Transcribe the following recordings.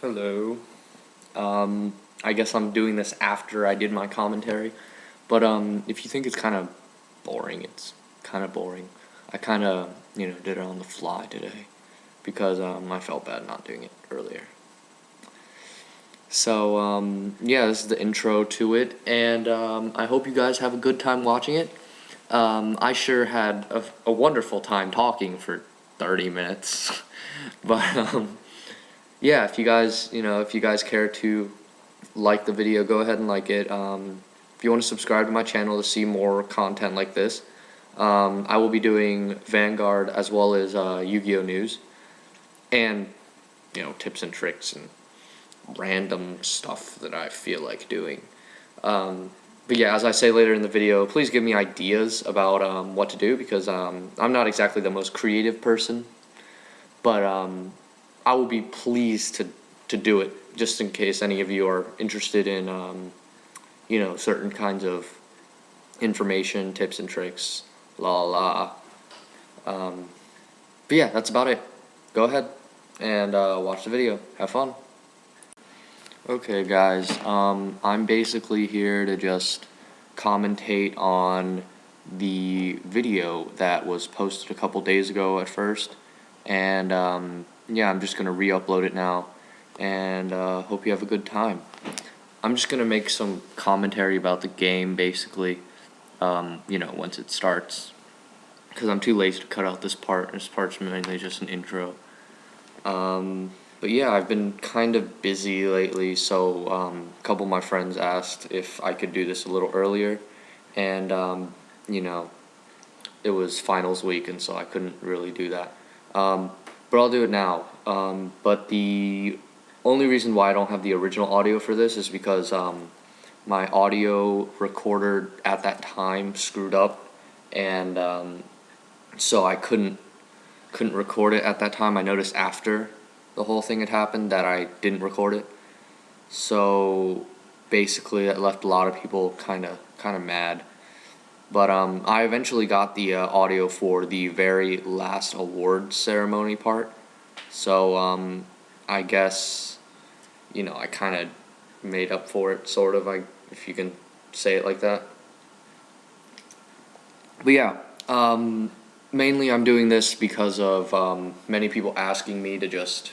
Hello. I guess I'm doing this after I did my commentary, but if you think it's kind of boring, it's kind of boring. I kind of, did it on the fly today because I felt bad not doing it earlier. So, yeah, this is the intro to it, and I hope you guys have a good time watching it. I sure had a wonderful time talking for 30 minutes, but yeah, if you guys care to like the video, go ahead and like it. If you want to subscribe to my channel to see more content like this, I will be doing Vanguard as well as Yu-Gi-Oh news, and tips and tricks and random stuff that I feel like doing. But yeah, as I say later in the video, please give me ideas about what to do because I'm not exactly the most creative person, but I will be pleased to do it just in case any of you are interested in certain kinds of information, tips and tricks, la la. But yeah, that's about it. Go ahead and watch the video. Have fun. Okay, guys. I'm basically here to just commentate on the video that was posted a couple days ago at first, and yeah, I'm just gonna re-upload it now, and hope you have a good time. I'm just gonna make some commentary about the game, basically. Once it starts, because I'm too lazy to cut out this part. This part's mainly just an intro. But yeah, I've been kind of busy lately, so a couple of my friends asked if I could do this a little earlier, and it was finals week, and so I couldn't really do that. But I'll do it now. But the only reason why I don't have the original audio for this is because my audio recorder at that time screwed up, and so I couldn't record it at that time. I noticed after the whole thing had happened that I didn't record it. So basically that left a lot of people kind of mad. But I eventually got the audio for the very last award ceremony part. So I guess I kind of made up for it, sort of, if you can say it like that. But yeah, mainly I'm doing this because of many people asking me to just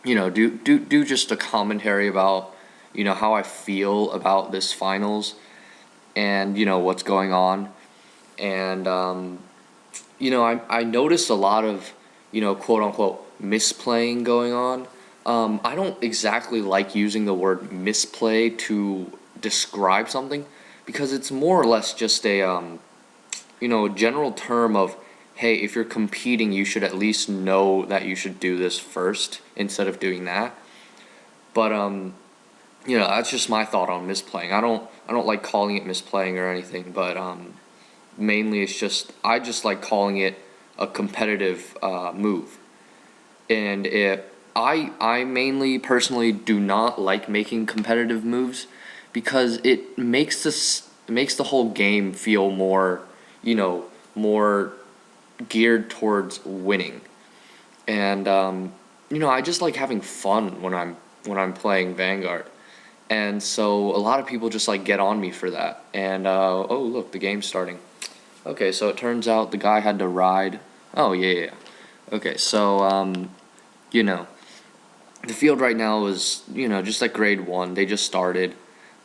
do just a commentary about how I feel about this finals and what's going on, and I noticed a lot of quote unquote misplaying going on. I don't exactly like using the word misplay to describe something because it's more or less just a general term of, hey, if you're competing, you should at least know that you should do this first instead of doing that. But that's just my thought on misplaying. I don't like calling it misplaying or anything, but mainly it's just I just like calling it a competitive move. And I mainly personally do not like making competitive moves because it makes the whole game feel more more geared towards winning, and I just like having fun when I'm playing Vanguard, and so a lot of people just like get on me for that. And oh look, the game's starting. Okay, so it turns out the guy had to ride. Oh yeah. Okay, so the field right now is just like grade 1. They just started.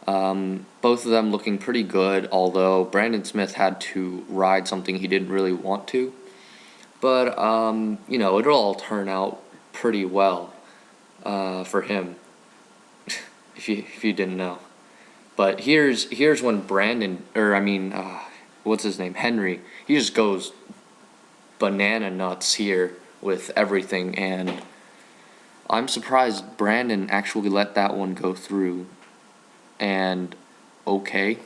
Both of them looking pretty good, although Brandon Smith had to ride something he didn't really want to. But it'll all turn out pretty well for him, if you didn't know. But here's when Brandon, or I mean, what's his name, Henry, he just goes banana nuts here with everything, and I'm surprised Brandon actually let that one go through. And okay,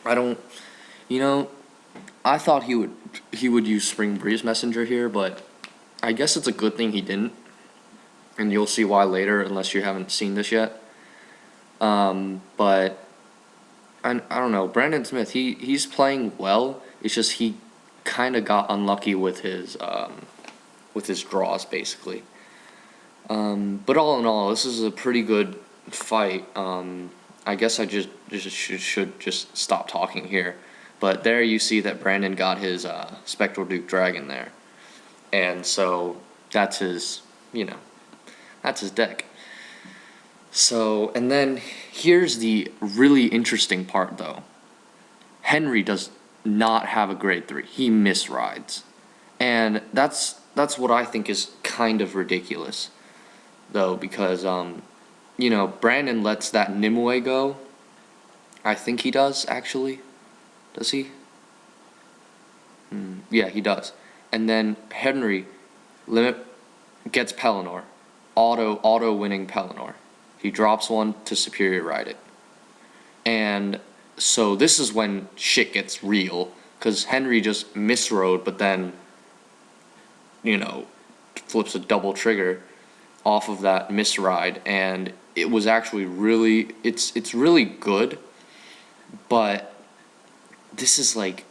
I don't, I thought he would use Spring Breeze Messenger here, but I guess it's a good thing he didn't, and you'll see why later unless you haven't seen this yet. But I don't know, Brandon Smith, he's playing well. It's just he kind of got unlucky with his draws, basically. But all in all, this is a pretty good fight. I guess I just should just stop talking here. But there you see that Brandon got his Spectral Duke Dragon there. And so that's his, that's his deck. So, and then here's the really interesting part though. Henry does not have a grade 3. He misrides. And that's what I think is kind of ridiculous though, because Brandon lets that Nimue go. I think he does actually. Does he? Yeah, he does. And then Henry gets Pelennor. Auto winning Pelennor. He drops one to Superior Ride it. And so this is when shit gets real, because Henry just misrode, but then, flips a double trigger off of that misride, and it was actually really, it's really good, but this is like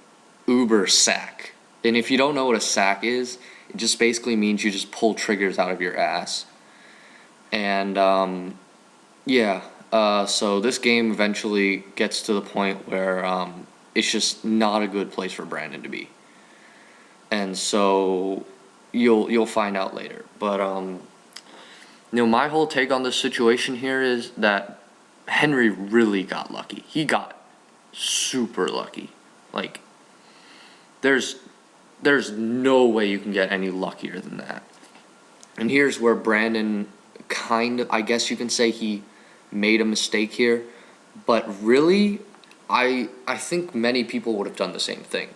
uber sack. And if you don't know what a sack is, it just basically means you just pull triggers out of your ass. And so this game eventually gets to the point where it's just not a good place for Brandon to be. And so you'll find out later. But my whole take on this situation here is that Henry really got lucky. He got super lucky. Like, there's no way you can get any luckier than that. And here's where Brandon kind of, I guess you can say he made a mistake here, but really, I think many people would have done the same thing.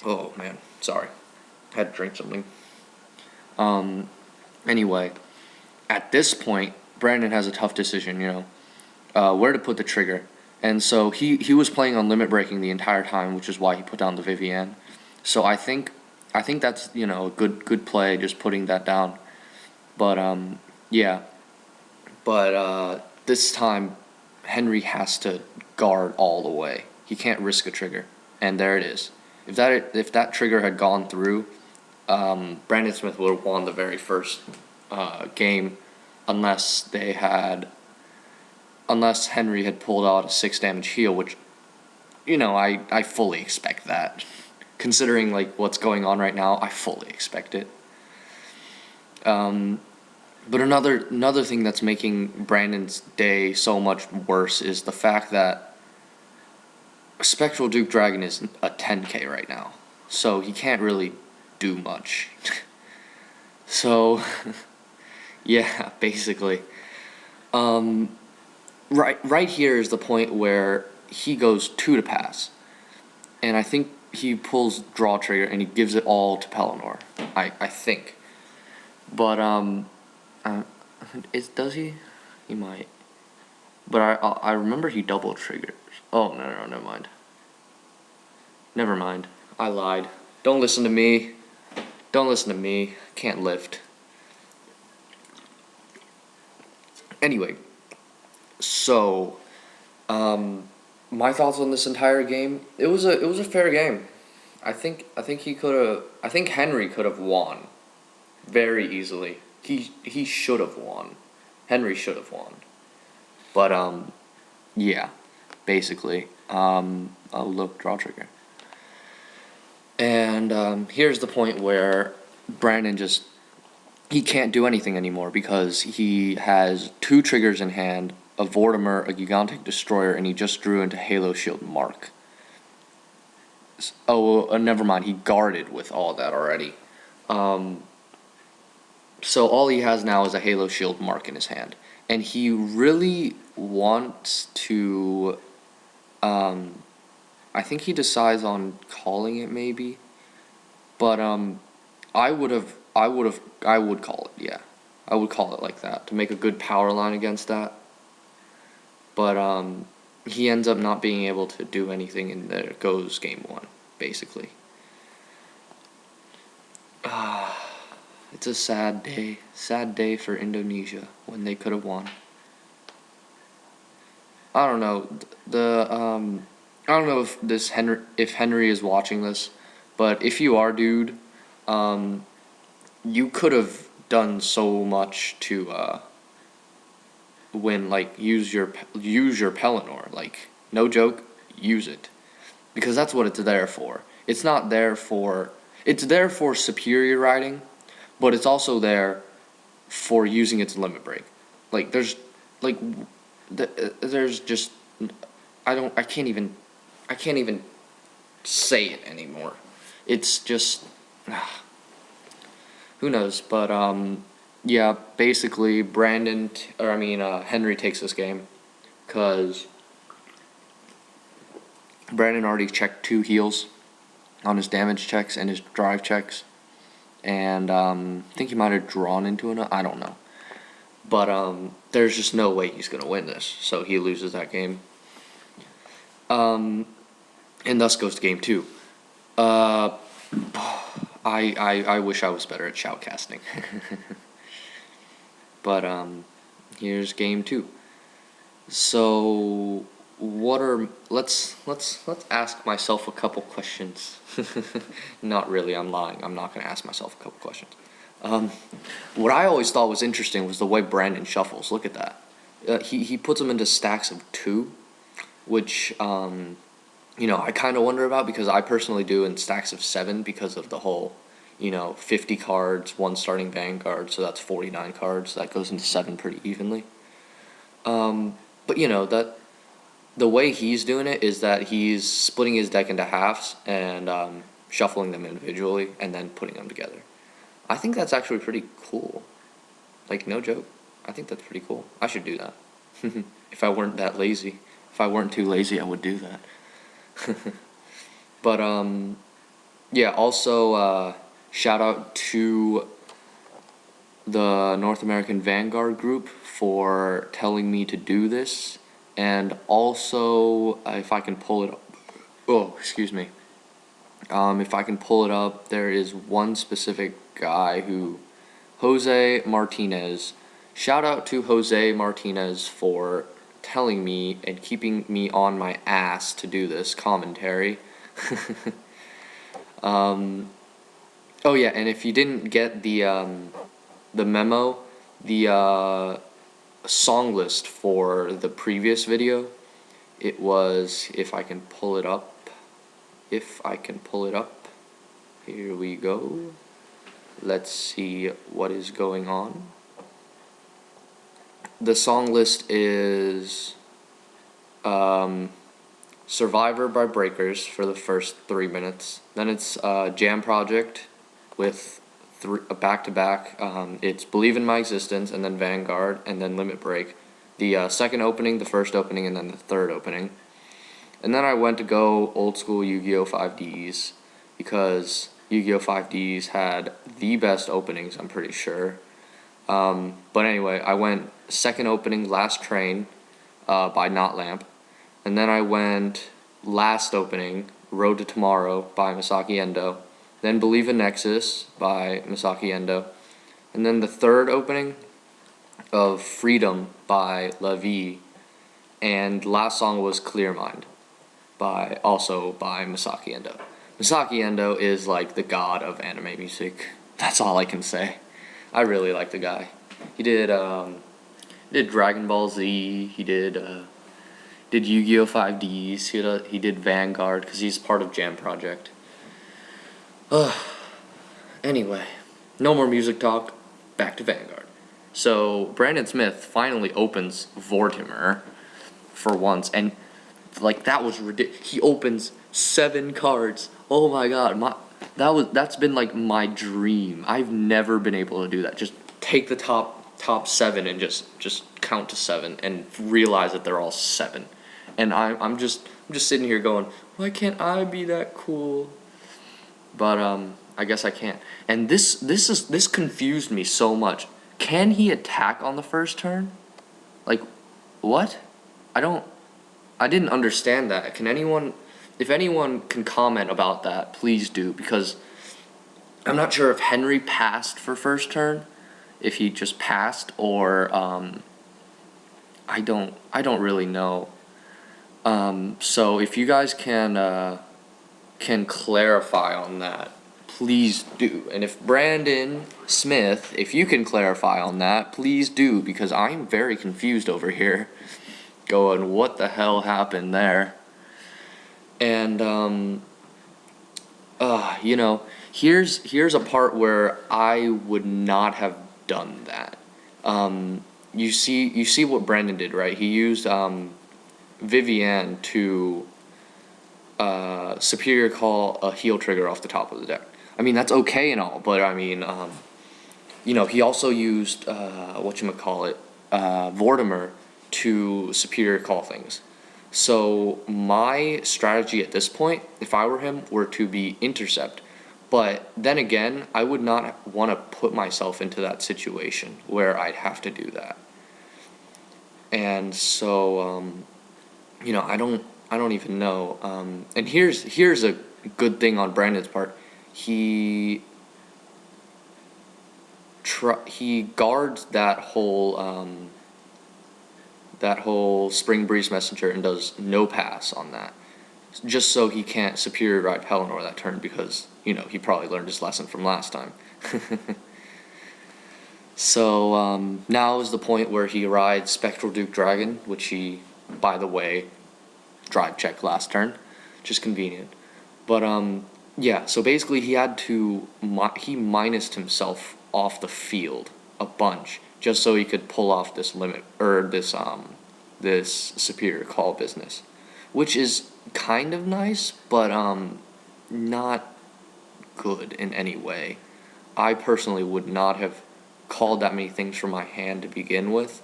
Oh man, sorry, had to drink something. Anyway, at this point, Brandon has a tough decision, where to put the trigger. And so he was playing on limit breaking the entire time, which is why he put down the Vivienne. So I think that's a good play, just putting that down. But this time Henry has to guard all the way. He can't risk a trigger, and there it is. If that trigger had gone through, Brandon Smith would have won the very first game, unless Henry had pulled out a 6 damage heal, which I fully expect that. Considering like what's going on right now, I fully expect it. But another thing that's making Brandon's day so much worse is the fact that Spectral Duke Dragon is a 10k right now, so he can't really do much. So, yeah, basically. Right here is the point where he goes 2 to pass, and I think he pulls draw trigger and he gives it all to Pelennor. I think, but does he? He might. But I remember he double triggers. Oh no, never mind. Never mind. I lied. Don't listen to me. Don't listen to me. Can't lift. Anyway, so my thoughts on this entire game. It was a fair game. I think Henry could have won very easily. He should have won. Henry should have won. But yeah, basically. I'll look draw trigger. And here's the point where Brandon he can't do anything anymore because he has 2 triggers in hand, a Vortimer, a Gigantic Destroyer, and he just drew into Halo Shield Mark. Oh, never mind. He guarded with all of that already. So all he has now is a Halo Shield Mark in his hand. And he really wants to... I think he decides on calling it maybe. But I would call it, yeah. I would call it like that to make a good power line against that. But he ends up not being able to do anything, and there goes game 1, basically. It's a sad day for Indonesia when they could have won. I don't know. I don't know if Henry is watching this, but if you are, dude, you could have done so much to win. Like use your Pelennor. Like no joke, use it because that's what it's there for. It's not there for. It's there for superior riding, but it's also there for using its limit break. Like like there's just I can't even say it anymore. It's just who knows, but yeah, basically Henry takes this game cuz Brandon already checked 2 heals on his damage checks and his drive checks, and I think he might have drawn into it. I don't know. But there's just no way he's gonna win this, so he loses that game. And thus goes to game 2. I wish I was better at shoutcasting. But here's game 2. So let's ask myself a couple questions. Not really, I'm lying. I'm not gonna ask myself a couple questions. What I always thought was interesting was the way Brandon shuffles. Look at that. He puts them into stacks of 2, which I kind of wonder about because I personally do in stacks of 7 because of the whole 50 cards, 1 starting Vanguard, so that's 49 cards. That goes into 7 pretty evenly. But that the way he's doing it is that he's splitting his deck into halves and shuffling them individually and then putting them together. I think that's actually pretty cool. Like, no joke. I think that's pretty cool. I should do that. If I weren't that lazy. If I weren't too lazy, I would do that. But, yeah, also, shout out to the North American Vanguard group for telling me to do this. And also, if I can pull it up. Oh, excuse me. If I can pull it up, there is one specific guy Jose Martinez. Shout out to Jose Martinez for telling me and keeping me on my ass to do this commentary. Oh yeah, and if you didn't get the memo, the song list for the previous video, it was, if I can pull it up, here we go. Let's see what is going on. The song list is Survivor by Breakers for the first 3 minutes. Then it's Jam Project with back-to-back. It's Believe in My Existence, and then Vanguard, and then Limit Break. The second opening, the first opening, and then the third opening. And then I went to go old school Yu-Gi-Oh! 5Ds because Yu-Gi-Oh! 5Ds had the best openings, I'm pretty sure. But anyway, I went second opening, Last Train by Not Lamp. And then I went last opening, Road to Tomorrow by Masaki Endo. Then Believe in Nexus by Masaki Endo. And then the third opening of Freedom by La Vie. And last song was Clear Mind by Masaki Endo. Masaki Endo is like the god of anime music. That's all I can say. I really like the guy. He did Dragon Ball Z. He did Yu-Gi-Oh! 5Ds. He did Vanguard because he's part of Jam Project. Anyway, no more music talk. Back to Vanguard. So Brandon Smith finally opens Vortimer for once, and like that was ridiculous. He opens 7 cards. Oh my god, that's been like my dream. I've never been able to do that. Just take the top 7 and just count to 7 and realize that they're all 7. And I'm just sitting here going, why can't I be that cool? But I guess I can't. And this confused me so much. Can he attack on the first turn? Like, what? I didn't understand that. If anyone can comment about that, please do, because I'm not sure if Henry passed for first turn, if he just passed, or I don't really know. So if you guys can clarify on that, please do. And if Brandon Smith, if you can clarify on that, please do, because I'm very confused over here. Going, what the hell happened there? And you know, here's a part where I would not have done that. You see what Brandon did, right? He used Vivian to superior call a heel trigger off the top of the deck. I mean, that's okay and all, but I mean, you know, he also used Vortimer to superior call things. So my strategy at this point, if I were him, were to be intercept. But then again, I would not want to put myself into that situation where I'd have to do that. And so, you know, I don't even know. And here's a good thing on Brandon's part. He guards that whole Spring Breeze Messenger and does no pass on that, just so he can't superior ride Pelennor that turn, because, you know, he probably learned his lesson from last time. So now is the point where he rides Spectral Duke Dragon, which he, by the way, drive checked last turn, just convenient. But yeah, so basically he had to he minused himself off the field a bunch just so he could pull off this limit, or this superior call business, which is kind of nice, but not good in any way. I personally would not have called that many things from my hand to begin with.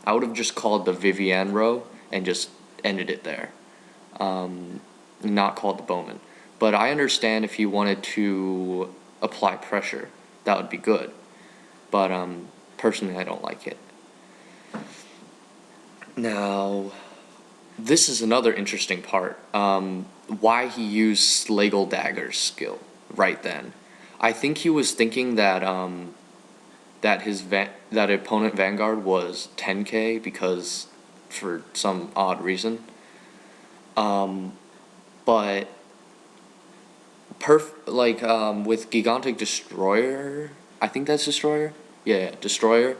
I would have just called the Vivian row and just ended it there. Not called the Bowman. But I understand if he wanted to apply pressure, that would be good. But personally, I don't like it. Now, this is another interesting part. Why he used Slagle Dagger's skill right then. I think he was thinking that that opponent Vanguard was 10k because for some odd reason. But with Gigantic Destroyer, I think that's Destroyer. Yeah, Destroyer.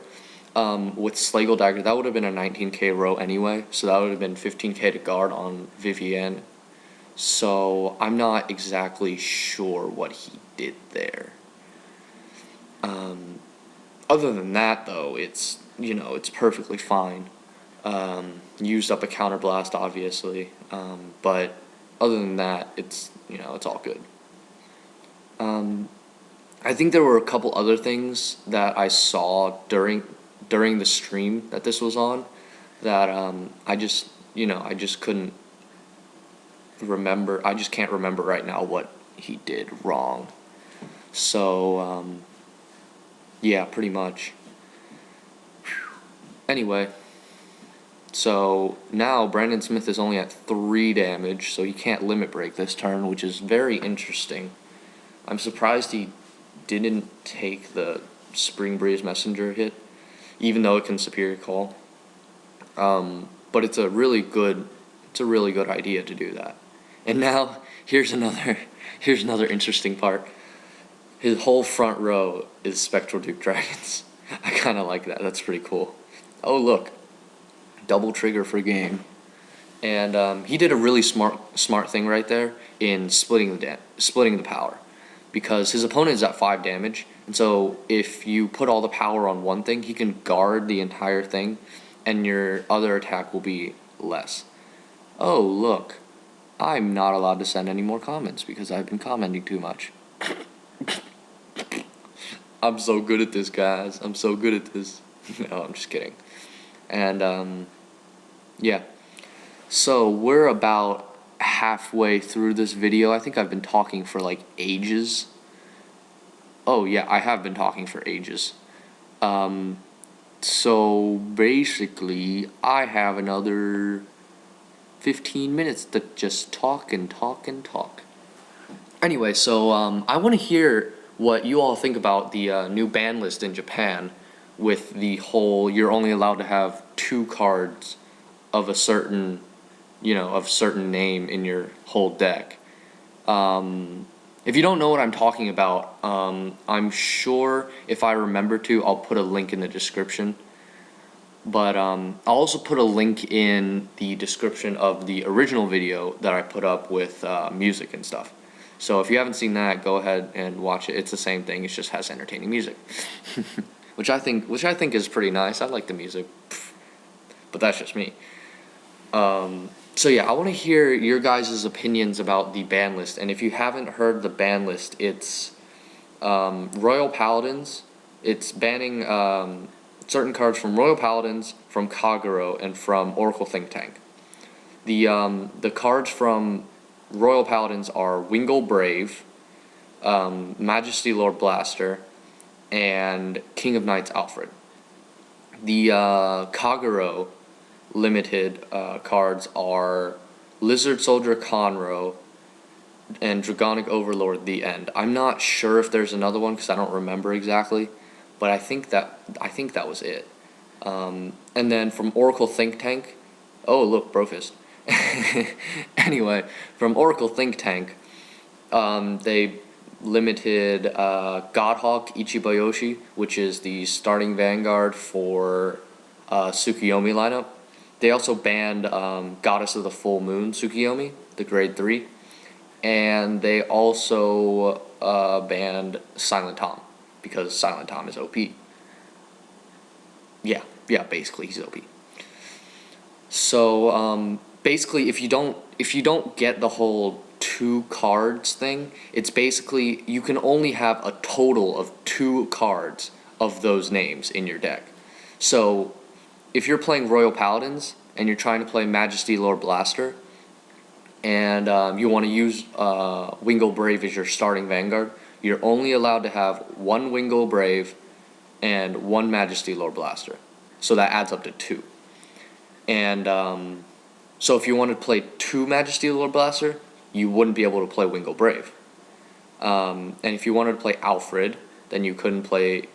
With Slagle Dagger, that would have been a 19k row anyway, so that would have been 15k to guard on Vivienne. So I'm not exactly sure what he did there. Other than that, though, it's, you know, it's perfectly fine. Used up a counterblast, obviously, but other than that, it's, you know, it's all good. I think there were a couple other things that I saw during the stream that this was on that I just couldn't remember. I just can't remember right now what he did wrong. So yeah, pretty much. Anyway, so now Brandon Smith is only at 3 damage, so he can't limit break this turn, which is very interesting. I'm surprised he didn't take the Spring Breeze Messenger hit, even though it can superior call. But it's a really good idea to do that. And now here's another interesting part. His whole front row is Spectral Duke Dragons. I kind of like that. That's pretty cool. Oh look, double trigger for game. And he did a really smart thing right there in splitting the power, because his opponent is at 5 damage, and so if you put all the power on one thing, he can guard the entire thing, and your other attack will be less. Oh look, I'm not allowed to send any more comments because I've been commenting too much. I'm so good at this, guys. I'm so good at this. No, I'm just kidding. And yeah. So we're about halfway through this video. I think I've been talking for like ages. Oh yeah, I have been talking for ages. So basically, I have another 15 minutes to just talk and talk and talk. Anyway, so I want to hear what you all think about the new ban list in Japan, with the whole you're only allowed to have 2 cards of a certain, certain name in your whole deck. If you don't know what I'm talking about, I'm sure if I remember to, I'll put a link in the description. But I'll also put a link in the description of the original video that I put up with music and stuff. So if you haven't seen that, go ahead and watch it. It's the same thing. It just has entertaining music, which I think is pretty nice. I like the music, but that's just me. So yeah, I want to hear your guys' opinions about the ban list. And if you haven't heard the ban list, it's Royal Paladins. It's banning certain cards from Royal Paladins, from Kagero, and from Oracle Think Tank. The cards from Royal Paladins are Wingle Brave, Majesty Lord Blaster, and King of Knights Alfred. The Kagero limited cards are Lizard Soldier Conroe and Dragonic Overlord The End. I'm not sure if there's another one because I don't remember exactly, but I think that was it. And then from Oracle Think Tank, oh look, Brofist. Anyway, from Oracle Think Tank, they limited Godhawk Ichibayoshi, which is the starting Vanguard for Tsukiyomi lineup. They also banned Goddess of the Full Moon Tsukiyomi, the grade 3. And they also banned Silent Tom, because Silent Tom is OP. Yeah, basically he's OP. So basically, if you don't get the whole 2 cards thing, it's basically you can only have a total of 2 cards of those names in your deck. So if you're playing Royal Paladins and you're trying to play Majesty Lord Blaster, and you want to use Wingle Brave as your starting Vanguard, you're only allowed to have 1 Wingle Brave and 1 Majesty Lord Blaster. So that adds up to 2. And so if you wanted to play 2 Majesty Lord Blaster, you wouldn't be able to play Wingle Brave. And if you wanted to play Alfred, then you couldn't play...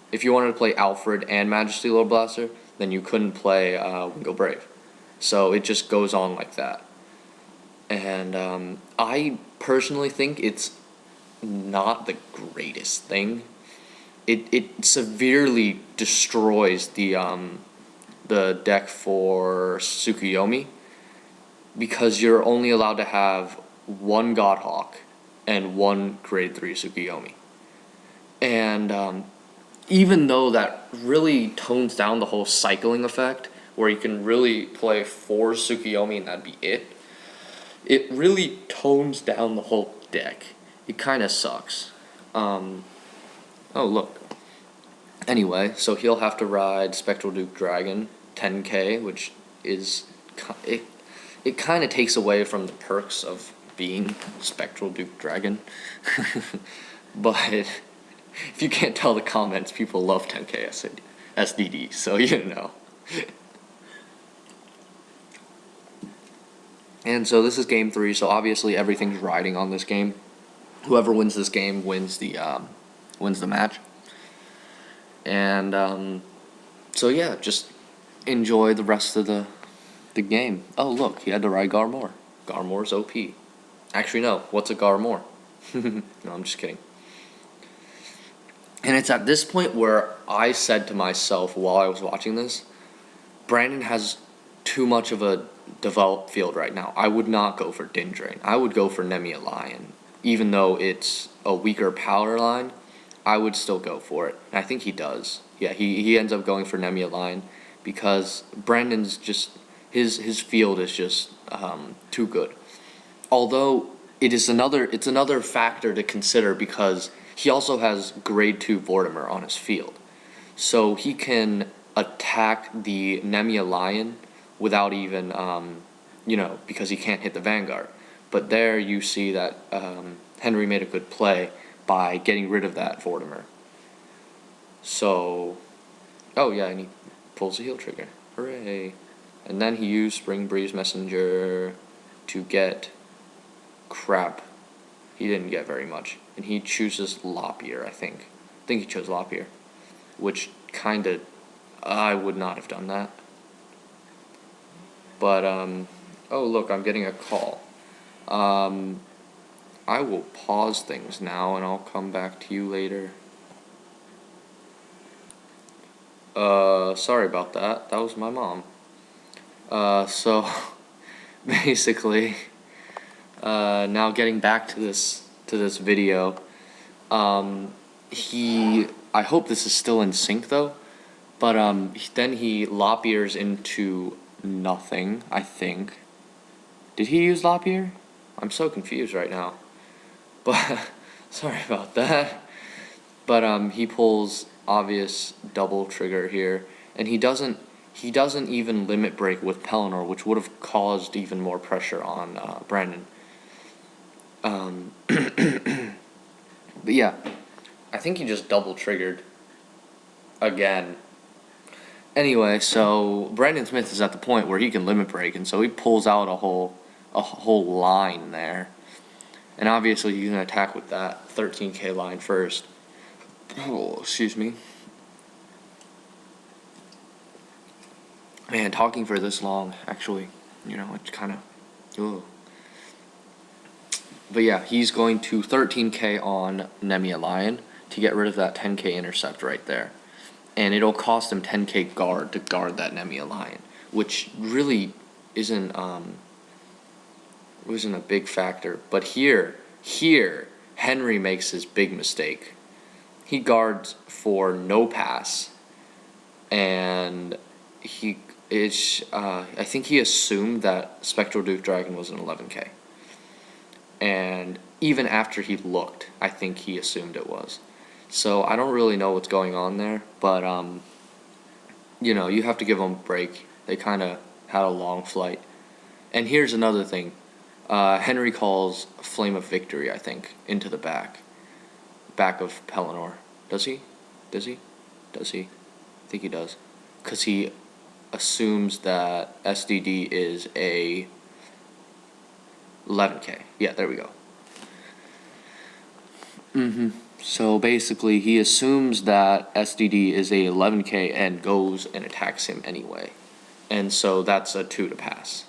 If you wanted to play Alfred and Majesty Lord Blaster, then you couldn't play Wingle Brave. So it just goes on like that. And I personally think it's not the greatest thing. It severely destroys the deck for Tsukiyomi, because you're only allowed to have 1 Godhawk and 1 grade 3 Tsukiyomi. And even though that really tones down the whole cycling effect, where you can really play 4 Tsukiyomi and that'd be it, it really tones down the whole deck. It kind of sucks. Oh, look. Anyway, so he'll have to ride Spectral Duke Dragon 10k, which is... It kind of takes away from the perks of being Spectral Duke Dragon. But if you can't tell the comments, people love 10k SDD, so you know. And so this is game 3, so obviously everything's riding on this game. Whoever wins this game wins the match. And so yeah, just enjoy the rest of the game. Oh look, he had to ride Garmor. Garmor's OP. Actually no, what's a Garmor? No, I'm just kidding. And it's at this point where I said to myself while I was watching this, Brandon has too much of a developed field right now. I would not go for Dindrain. I would go for Nemia Lion. Even though it's a weaker power line, I would still go for it. And I think he does. Yeah, he ends up going for Nemia Lion because Brandon's just... His field is just too good. Although it's another factor to consider because he also has grade 2 Vortimer on his field. So he can attack the Nemia Lion without even, because he can't hit the Vanguard. But there you see that Henry made a good play by getting rid of that Vortimer. So, oh yeah, and he pulls the heal trigger. Hooray. And then he used Spring Breeze Messenger to get crap. He didn't get very much. And he chooses Lopier, I think. I think he chose Lopier. Which kinda... I would not have done that. But, oh look, I'm getting a call. I will pause things now and I'll come back to you later. Sorry about that. That was my mom. So basically, now getting back to this video, I hope this is still in sync though, but then he lop ears into nothing, I think. Did he use lop ear? I'm so confused right now. But sorry about that. But he pulls obvious double trigger here, and he doesn't even limit break with Pelennor, which would have caused even more pressure on Brandon. But yeah, I think he just double triggered again. Anyway, so Brandon Smith is at the point where he can limit break, and so he pulls out a whole line there. And obviously you can attack with that 13k line first. Oh, excuse me. Man, talking for this long, actually, it's kind of, ooh. But yeah, he's going to 13k on Nemia Lion to get rid of that 10k intercept right there. And it'll cost him 10k guard to guard that Nemia Lion, which really isn't a big factor. But here, Henry makes his big mistake. He guards for no pass, and I think he assumed that Spectral Duke Dragon was an 11k. And even after he looked, I think he assumed it was. So I don't really know what's going on there, but you have to give them a break. They kind of had a long flight. And here's another thing. Henry calls Flame of Victory, I think, into the back of Pelennor. Does he? I think he does. Because he assumes that SDD is a 11k. Yeah, there we go. So basically, he assumes that SDD is a 11k and goes and attacks him anyway. And so that's a 2 to pass.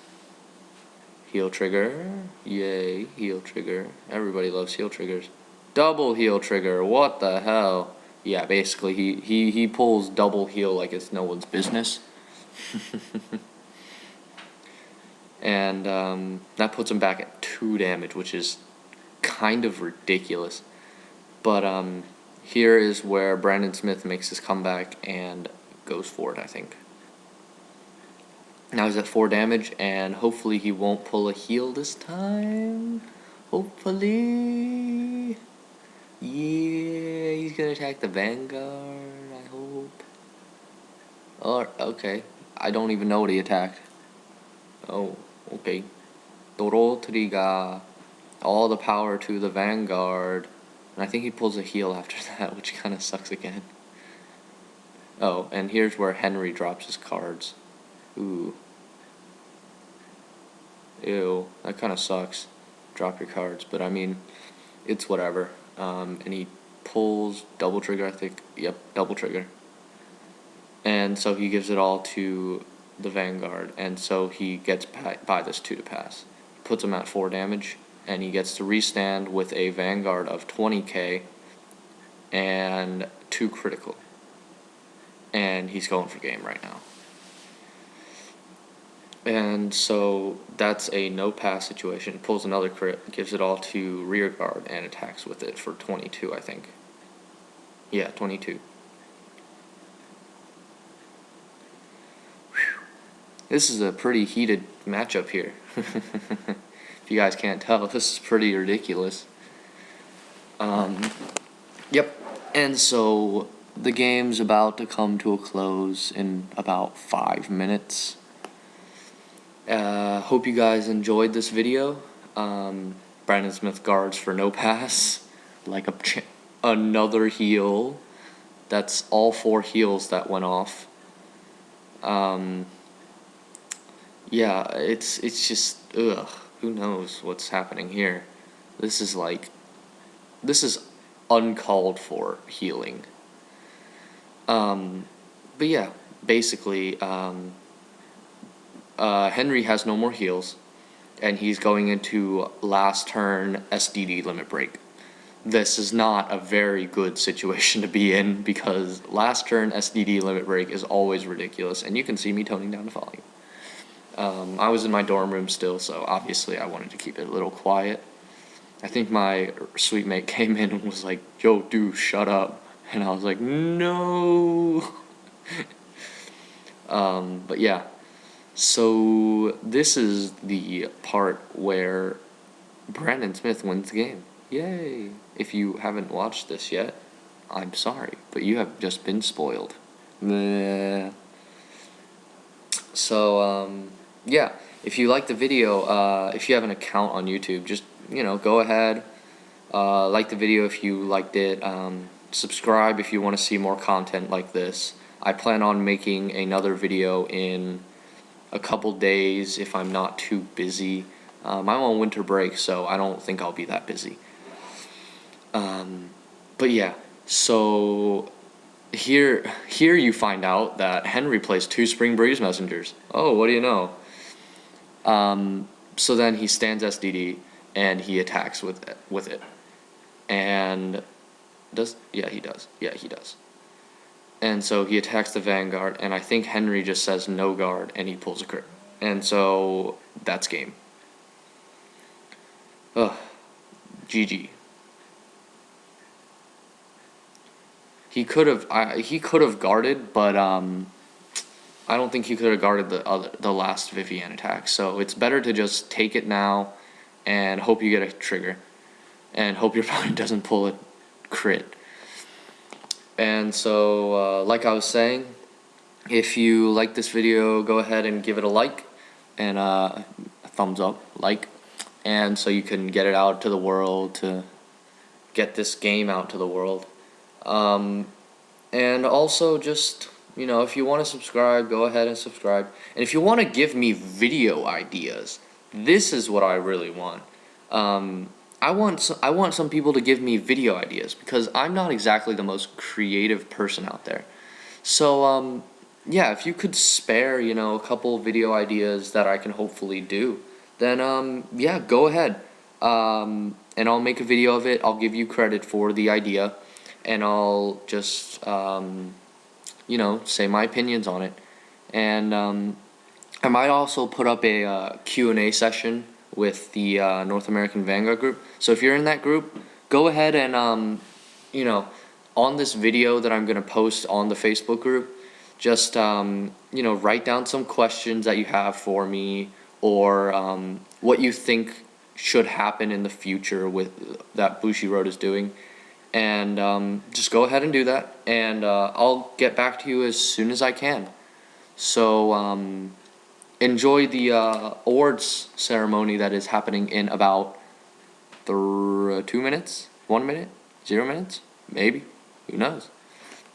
Heal trigger. Yay, heal trigger. Everybody loves heal triggers. Double heal trigger. What the hell? Yeah, basically, he pulls double heal like it's no one's business. And that puts him back at 2 damage, which is kind of ridiculous. But here is where Brandon Smith makes his comeback and goes for it, I think. Now he's at 4 damage, and hopefully he won't pull a heal this time. Hopefully. Yeah, he's gonna attack the Vanguard, I hope. Or, okay. I don't even know what he attacked. Oh, okay. Dorotriga. All the power to the Vanguard. And I think he pulls a heal after that, which kind of sucks again. Oh, and here's where Henry drops his cards. Ooh. Ew, that kind of sucks. Drop your cards, but I mean, it's whatever. And he pulls double trigger, I think. Yep, double trigger. And so he gives it all to the Vanguard, and so he gets by this 2 to pass. Puts him at 4 damage, and he gets to restand with a Vanguard of 20k and 2 critical. And he's going for game right now. And so that's a no pass situation. Pulls another crit, gives it all to rear guard, and attacks with it for 22, I think. Yeah, 22. Whew. This is a pretty heated matchup here. If you guys can't tell, this is pretty ridiculous. Yep. And so the game's about to come to a close in about 5 minutes. Hope you guys enjoyed this video. Brandon Smith guards for no pass, like another heal. That's all 4 heals that went off. Yeah, it's just ugh. Who knows what's happening here? This is uncalled for healing. But yeah, basically, Henry has no more heals, and he's going into last turn SDD limit break. This is not a very good situation to be in because last turn SDD limit break is always ridiculous, and you can see me toning down the volume. I was in my dorm room still, so obviously I wanted to keep it a little quiet. I think my suite mate came in and was like, "Yo, dude, shut up." And I was like, "No." But yeah, so this is the part where Brandon Smith wins the game. Yay! If you haven't watched this yet, I'm sorry, but you have just been spoiled. Bleh. So, yeah, if you like the video, if you have an account on YouTube, just, go ahead, like the video if you liked it, subscribe if you want to see more content like this. I plan on making another video in a couple days if I'm not too busy. I'm on winter break, so I don't think I'll be that busy. But yeah, so here you find out that Henry plays 2 Spring Breeze Messengers. Oh, what do you know? So then he stands SDD and he attacks with it. And he does. And so he attacks the Vanguard, and I think Henry just says no guard, and he pulls a crit. And so that's game. Ugh. GG. He could have guarded, but I don't think he could have guarded the last Vivienne attack. So it's better to just take it now, and hope you get a trigger, and hope your opponent doesn't pull a crit. And so, like I was saying, if you like this video, go ahead and give it a like, and a thumbs up, and so you can get it out to the world, to get this game out to the world. And also just, if you want to subscribe, go ahead and subscribe. And if you want to give me video ideas, this is what I really want. I want some people to give me video ideas because I'm not exactly the most creative person out there. So, yeah, if you could spare, a couple video ideas that I can hopefully do, then, yeah, go ahead. And I'll make a video of it. I'll give you credit for the idea, and I'll just, say my opinions on it. And, I might also put up a Q&A session with the North American Vanguard group. So if you're in that group, go ahead and, on this video that I'm going to post on the Facebook group, just, write down some questions that you have for me, or what you think should happen in the future with that Bushiroad is doing. And just go ahead and do that, and I'll get back to you as soon as I can. So, enjoy the awards ceremony that is happening in about 2 minutes, 1 minute, 0 minutes, maybe, who knows.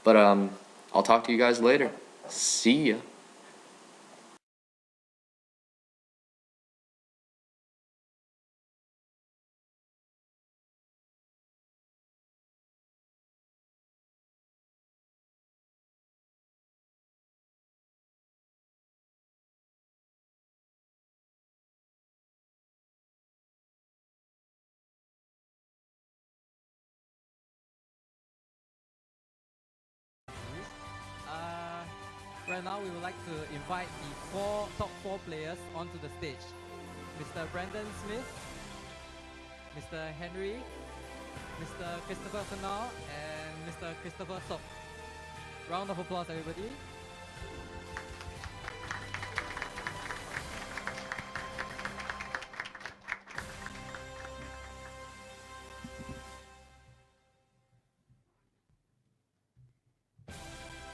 But I'll talk to you guys later. See ya. Right now, we would like to invite the top four players onto the stage. Mr. Brandon Smith, Mr. Henry, Mr. Christopher Fennell, and Mr. Christopher Sok. Round of applause, everybody.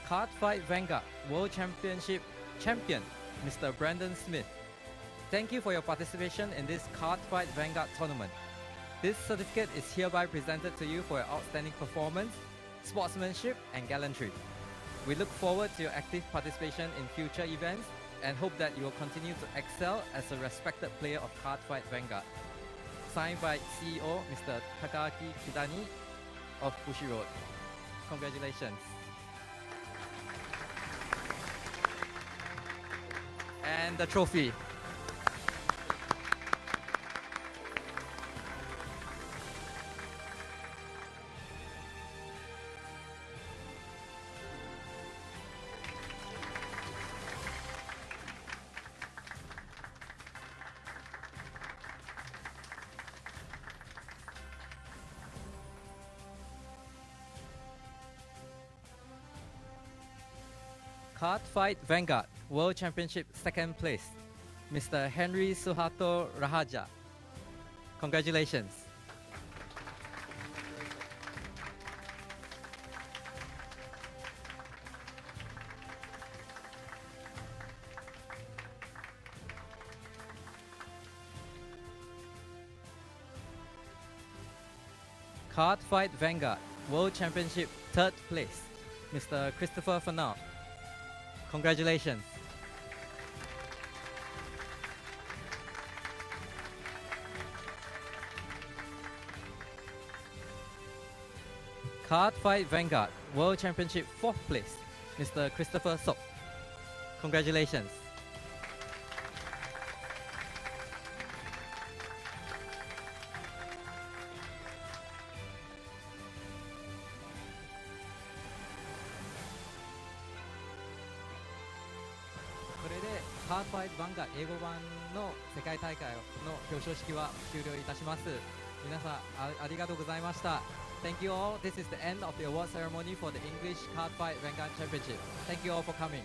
Cardfight Vanguard World Championship Champion, Mr. Brandon Smith. Thank you for your participation in this Cardfight Vanguard tournament. This certificate is hereby presented to you for your outstanding performance, sportsmanship, and gallantry. We look forward to your active participation in future events and hope that you will continue to excel as a respected player of Cardfight Vanguard. Signed by CEO Mr. Takaaki Kidani of Bushiroad. Congratulations. And the trophy. Card Fight Vanguard World Championship second place, Mr. Henry Suharto Rahaja. Congratulations. Card Fight Vanguard World Championship third place, Mr. Christopher Fanal. Congratulations. Card Fight Vanguard World Championship fourth place, Mr. Christopher Sok. Congratulations.カードファイト版が英語版の世界大会の表彰式は終了いたします。皆さん ありがとうございました。Thank you all. This is the end of the award ceremony for the English Card Fight Vanguard Championship. Thank you all for coming.